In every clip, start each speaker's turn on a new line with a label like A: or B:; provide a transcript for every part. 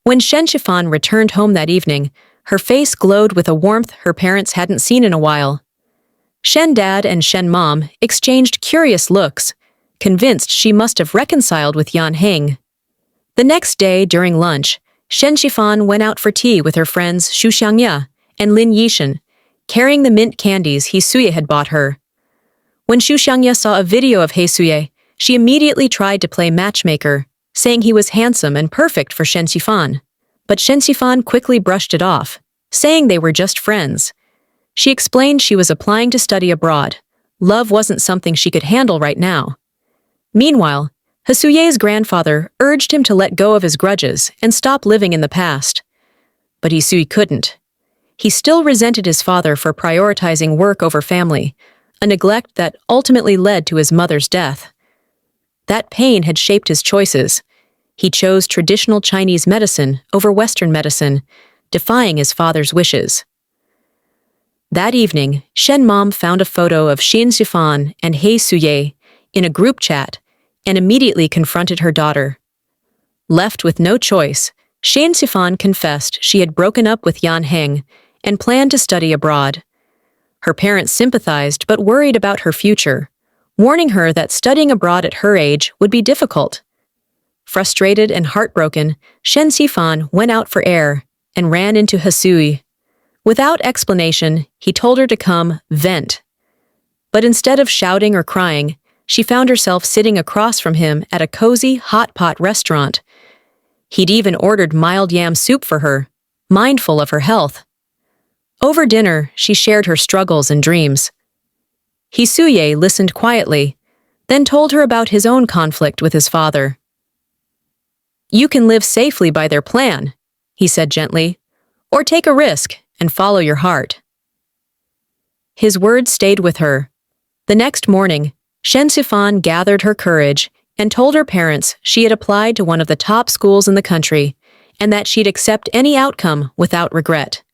A: When Shen Shifan returned home that evening, her face glowed with a warmth her parents hadn't seen in a while. Shen Dad and Shen Mom exchanged curious looks, convinced she must have reconciled with Yan Heng. The next day, during lunch, Shen Shifan went out for tea with her friends Xu Xiangya and Lin Yishan, carrying the mint candies Huya had bought her. When Xu Xiangya saw a video of Huya, she immediately tried to play matchmaker, saying he was handsome and perfect for Shen Shifan. But Shen Shifan quickly brushed it off, saying they were just friends. She explained she was applying to study abroad. Love wasn't something she could handle right now. Meanwhile, Huya's grandfather urged him to let go of his grudges and stop living in the past. But Huya couldn't. He still resented his father for prioritizing work over family, a neglect that ultimately led to his mother's death. That pain had shaped his choices. He chose traditional Chinese medicine over Western medicine, defying his father's wishes. That evening, Shen Mom found a photo of Shen Shifan and Huya in a group chat and immediately confronted her daughter. Left with no choice, Shen Shifan confessed she had broken up with Yan Heng and planned to study abroad. Her parents sympathized but worried about her future, warning her that studying abroad at her age would be difficult. Frustrated and heartbroken, Shen Shifan went out for air and ran into Huya. Without explanation, he told her to come vent. But instead of shouting or crying, she found herself sitting across from him at a cozy hot pot restaurant. He'd even ordered mild yam soup for her, mindful of her health. Over dinner, she shared her struggles and dreams. Huya listened quietly, then told her about his own conflict with his father. "You can live safely by their plan," he said gently, "or take a risk and follow your heart." His words stayed with her. The next morning, Shen Shifan gathered her courage and told her parents she had applied to one of the top schools in the country and that she'd accept any outcome without regret.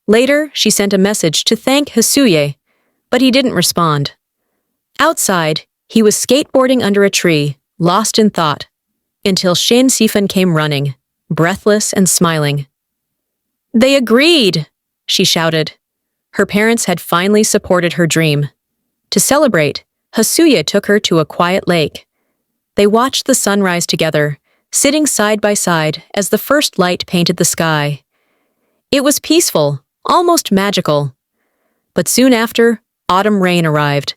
A: Later, she sent a message to thank Huya, but he didn't respond. Outside, he was skateboarding under a tree, lost in thought, until Shen Shifan came running, breathless and smiling. "They agreed!" she shouted. Her parents had finally supported her dream. To celebrate, Huya took her to a quiet lake. They watched the sunrise together, sitting side by side as the first light painted the sky. It was peaceful, almost magical. But soon after, autumn rain arrived.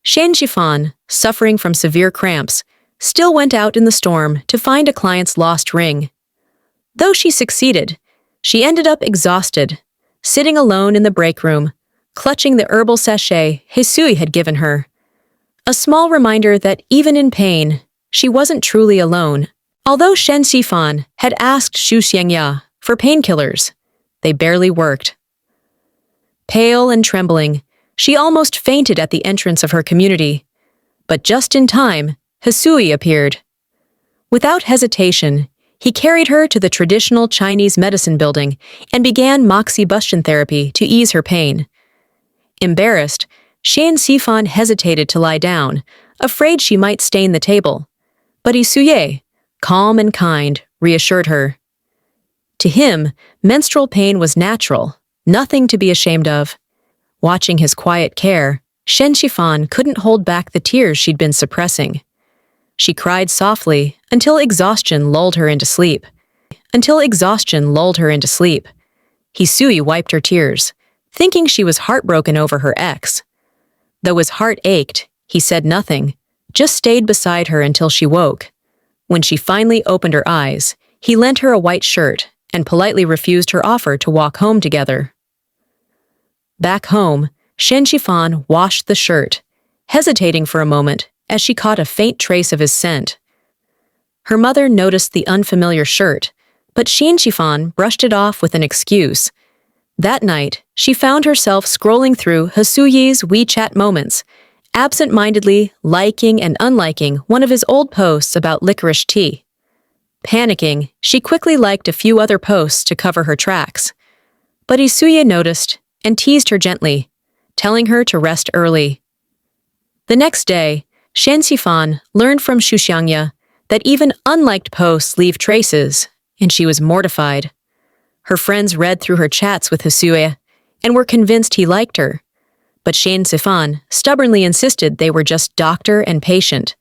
A: Shen Shifan, suffering from severe cramps, still went out in the storm to find a client's lost ring. Though she succeeded, she ended up exhausted, sitting alone in the break room, clutching the herbal sachet Huya had given her. A small reminder that even in pain, she wasn't truly alone. Although Shen Shifan had asked Xu Xiangya for painkillers, they barely worked. Pale and trembling, she almost fainted at the entrance of her community. But just in time, Huya appeared. Without hesitation, he carried her to the traditional Chinese medicine building and began moxibustion therapy to ease her pain. Embarrassed, Shen Shifan hesitated to lie down, afraid she might stain the table. But Huya, calm and kind, reassured her. To him, menstrual pain was natural, nothing to be ashamed of. Watching his quiet care, Shen Shifan couldn't hold back the tears she'd been suppressing. She cried softly until exhaustion lulled her into sleep. Huya wiped her tears, thinking she was heartbroken over her ex. Though his heart ached, he said nothing, just stayed beside her until she woke. When she finally opened her eyes, he lent her a white shirt and politely refused her offer to walk home together. Back home, Shen Shifan washed the shirt, hesitating for a moment as she caught a faint trace of his scent. Her mother noticed the unfamiliar shirt, but Shen Shifan brushed it off with an excuse. That night, she found herself scrolling through Huya's WeChat moments, absent-mindedly liking and unliking one of his old posts about licorice tea. Panicking, she quickly liked a few other posts to cover her tracks. But Huya noticed and teased her gently, telling her to rest early. The next day, Shen Shifan learned from Xu Xiangya that even unliked posts leave traces, and she was mortified. Her friends read through her chats with Huya and were convinced he liked her, but Shane Sifan stubbornly insisted they were just doctor and patient.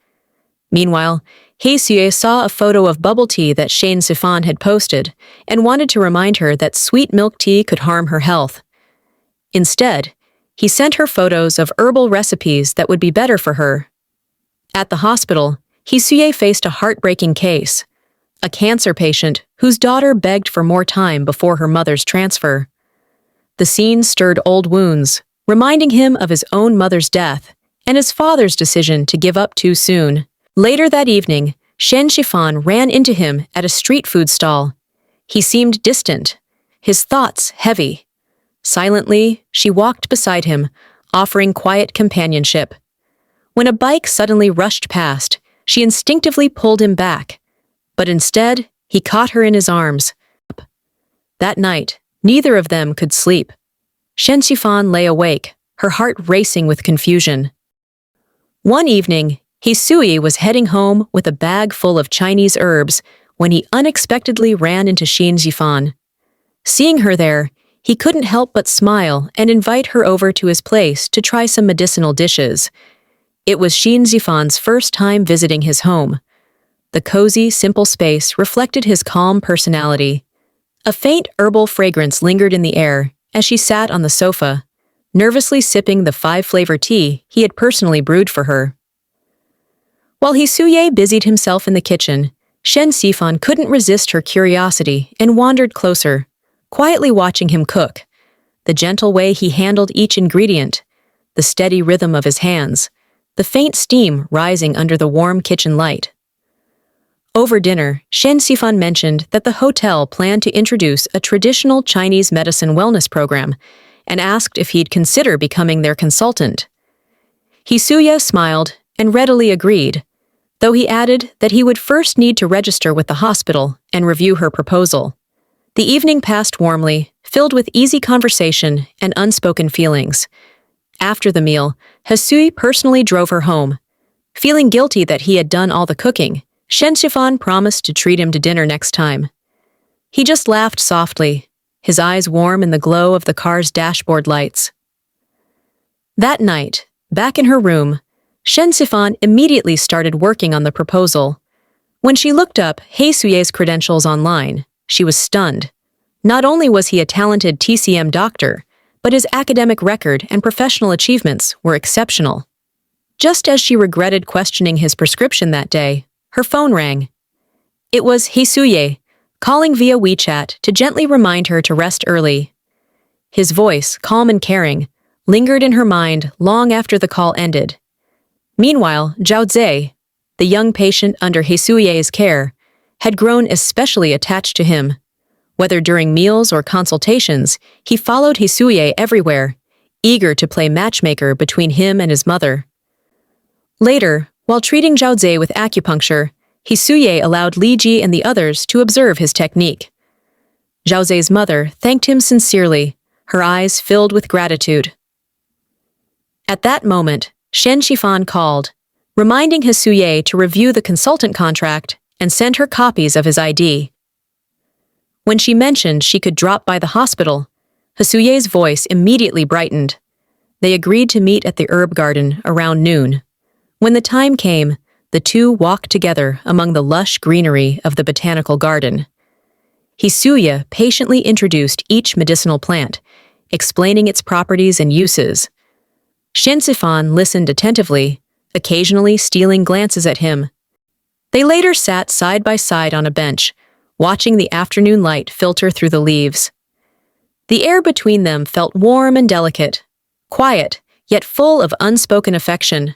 A: Meanwhile, Huya saw a photo of bubble tea that Shane Sifan had posted and wanted to remind her that sweet milk tea could harm her health. Instead, he sent her photos of herbal recipes that would be better for her. At the hospital, Huya faced a heartbreaking case, a cancer patient whose daughter begged for more time before her mother's transfer. The scene stirred old wounds, reminding him of his own mother's death and his father's decision to give up too soon. Later that evening, Shen Shifan ran into him at a street food stall. He seemed distant, his thoughts heavy. Silently, she walked beside him, offering quiet companionship. When a bike suddenly rushed past, she instinctively pulled him back, but instead, he caught her in his arms. That night, neither of them could sleep. Shen Shifan lay awake, her heart racing with confusion. One evening, Huya was heading home with a bag full of Chinese herbs when he unexpectedly ran into Shen Shifan. Seeing her there, he couldn't help but smile and invite her over to his place to try some medicinal dishes. It was Shen Shifan's first time visiting his home. The cozy, simple space reflected his calm personality. A faint herbal fragrance lingered in the air as she sat on the sofa, nervously sipping the 5-flavor tea he had personally brewed for her. While Huya busied himself in the kitchen, Shen Shifan couldn't resist her curiosity and wandered closer, quietly watching him cook. The gentle way he handled each ingredient, the steady rhythm of his hands, the faint steam rising under the warm kitchen light. Over dinner, Shen Shifan mentioned that the hotel planned to introduce a traditional Chinese medicine wellness program and asked if he'd consider becoming their consultant. Huya smiled and readily agreed, though he added that he would first need to register with the hospital and review her proposal. The evening passed warmly, filled with easy conversation and unspoken feelings. After the meal, Huya personally drove her home. Feeling guilty that he had done all the cooking, Shen Shifan promised to treat him to dinner next time. He just laughed softly, his eyes warm in the glow of the car's dashboard lights. That night, back in her room, Shen Shifan immediately started working on the proposal. When she looked up Huya's credentials online, she was stunned. Not only was he a talented TCM doctor, but his academic record and professional achievements were exceptional. Just as she regretted questioning his prescription that day, her phone rang. It was Huya, calling via WeChat to gently remind her to rest early. His voice, calm and caring, lingered in her mind long after the call ended. Meanwhile, Zhao Zhe, the young patient under Huya's care, had grown especially attached to him. Whether during meals or consultations, he followed Huya everywhere, eager to play matchmaker between him and his mother. Later, while treating Zhao Zhe with acupuncture, Huya allowed Li Ji and the others to observe his technique. Zhao Zhe's mother thanked him sincerely, her eyes filled with gratitude. At that moment, Shen Shifan called, reminding Huya to review the consultant contract and send her copies of his ID. When she mentioned she could drop by the hospital, Huya's voice immediately brightened. They agreed to meet at the herb garden around noon. When the time came, the two walked together among the lush greenery of the botanical garden. Huya patiently introduced each medicinal plant, explaining its properties and uses. Shen Shifan listened attentively, occasionally stealing glances at him. They later sat side by side on a bench, watching the afternoon light filter through the leaves. The air between them felt warm and delicate, quiet, yet full of unspoken affection.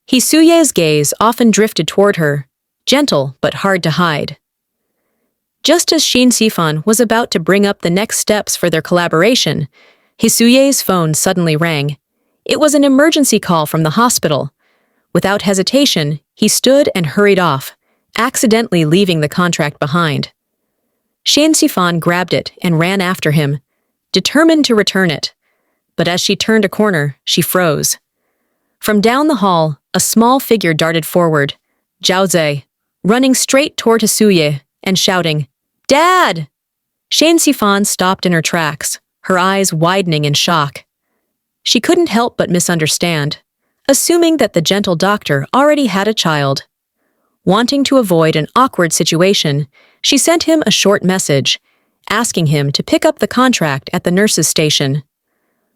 A: Huya's gaze often drifted toward her, gentle but hard to hide. Just as Shen Shifan was about to bring up the next steps for their collaboration, Huya's phone suddenly rang. It was an emergency call from the hospital. Without hesitation, he stood and hurried off, accidentally leaving the contract behind. Shen Shifan grabbed it and ran after him, determined to return it. But as she turned a corner, she froze. From down the hall, a small figure darted forward, Zhao Zhe, running straight toward Huya and shouting, "Dad!" Shane Sifan stopped in her tracks, her eyes widening in shock. She couldn't help but misunderstand, assuming that the gentle doctor already had a child. Wanting to avoid an awkward situation, she sent him a short message, asking him to pick up the contract at the nurse's station.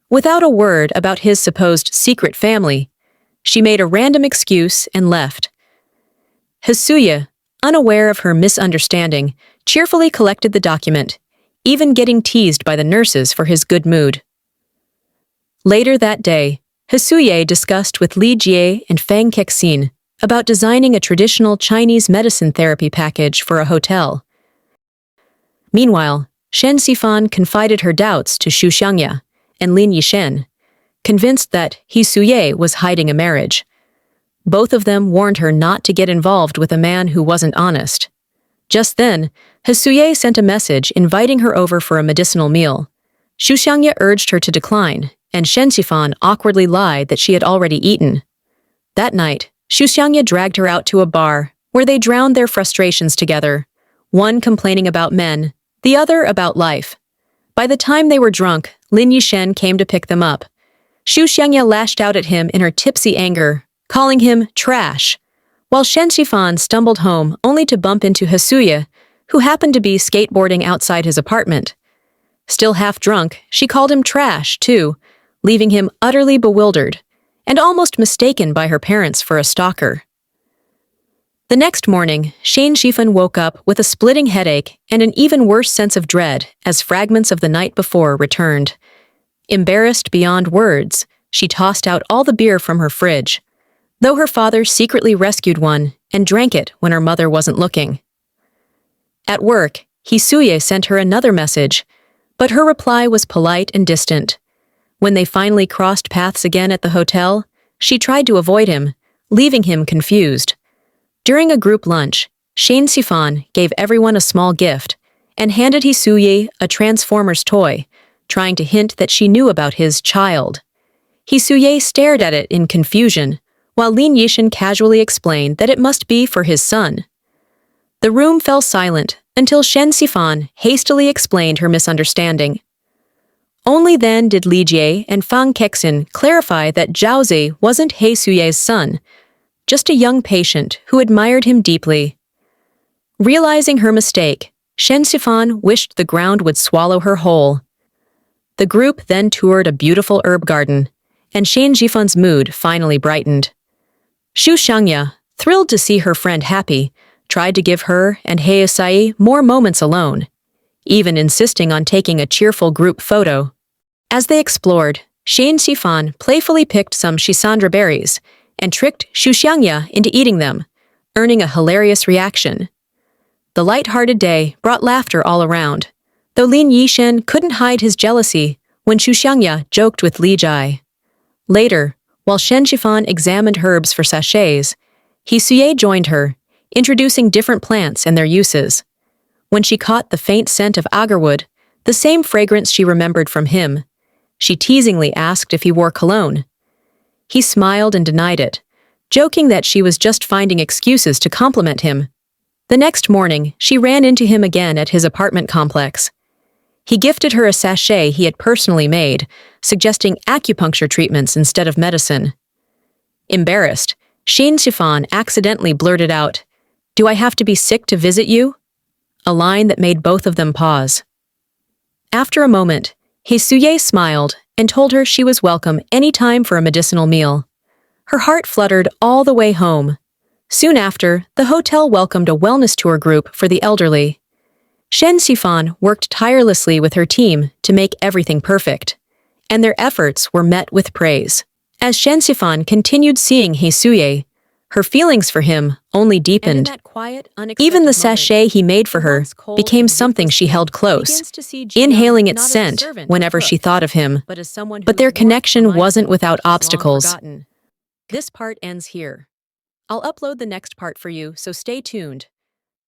A: Without a word about his supposed secret family, she made a random excuse and left. Huya, unaware of her misunderstanding, cheerfully collected the document, even getting teased by the nurses for his good mood. Later that day, Huya discussed with Li Jie and Fang Kexin about designing a traditional Chinese medicine therapy package for a hotel. Meanwhile, Shen Sifan confided her doubts to Xu Xiangya and Lin Yishen, convinced that Huya was hiding a marriage. Both of them warned her not to get involved with a man who wasn't honest. Just then, Huya sent a message inviting her over for a medicinal meal. Xu Xiangya urged her to decline, and Shen Sifan awkwardly lied that she had already eaten. That night, Xu Xiangya dragged her out to a bar, where they drowned their frustrations together, one complaining about men, the other about life. By the time they were drunk, Lin Yishen came to pick them up. Xu Xiangya lashed out at him in her tipsy anger, calling him trash, while Shen Sifan stumbled home only to bump into Huya, who happened to be skateboarding outside his apartment. Still half drunk, she called him trash, too, leaving him utterly bewildered, and almost mistaken by her parents for a stalker. The next morning, Shane Sifan woke up with a splitting headache and an even worse sense of dread as fragments of the night before returned. Embarrassed beyond words, she tossed out all the beer from her fridge, though her father secretly rescued one and drank it when her mother wasn't looking. At work, Huya sent her another message, but her reply was polite and distant. When they finally crossed paths again at the hotel, she tried to avoid him, leaving him confused. During a group lunch, Shane Sifan gave everyone a small gift and handed Huya a Transformers toy, trying to hint that she knew about his child. Huya stared at it in confusion, while Lin Yishen casually explained that it must be for his son. The room fell silent until Shen Sifan hastily explained her misunderstanding. Only then did Li Jie and Fang Kexin clarify that Zhaozi wasn't Huya's son, just a young patient who admired him deeply. Realizing her mistake, Shen Sifan wished the ground would swallow her whole. The group then toured a beautiful herb garden, and Shane Sifan's mood finally brightened. Xu Xiangya, thrilled to see her friend happy, tried to give her and Huya more moments alone, even insisting on taking a cheerful group photo. As they explored, Shane Sifan playfully picked some Shisandra berries and tricked Xu Xiangya into eating them, earning a hilarious reaction. The light-hearted day brought laughter all around, though Lin Yishen couldn't hide his jealousy when Xu Xiangya joked with Li Jie. Later, while Shen Sifan examined herbs for sachets, Huya joined her, introducing different plants and their uses. When she caught the faint scent of agarwood, the same fragrance she remembered from him, she teasingly asked if he wore cologne. He smiled and denied it, joking that she was just finding excuses to compliment him. The next morning, she ran into him again at his apartment complex. He gifted her a sachet he had personally made, suggesting acupuncture treatments instead of medicine. Embarrassed, Shane Sifan accidentally blurted out, "Do I have to be sick to visit you?" A line that made both of them pause. After a moment, Huya smiled and told her she was welcome any time for a medicinal meal. Her heart fluttered all the way home. Soon after, the hotel welcomed a wellness tour group for the elderly. Shen Sifan worked tirelessly with her team to make everything perfect, and their efforts were met with praise. As Shen Sifan continued seeing Huya, her feelings for him only deepened. Even the sachet he made for her became something she held close, inhaling its scent whenever she thought of him. But their connection wasn't without obstacles. This part ends here. I'll upload the next part for you, so stay tuned.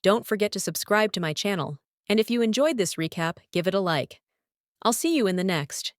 A: Don't forget to subscribe to my channel, and if you enjoyed this recap, give it a like. I'll see you in the next.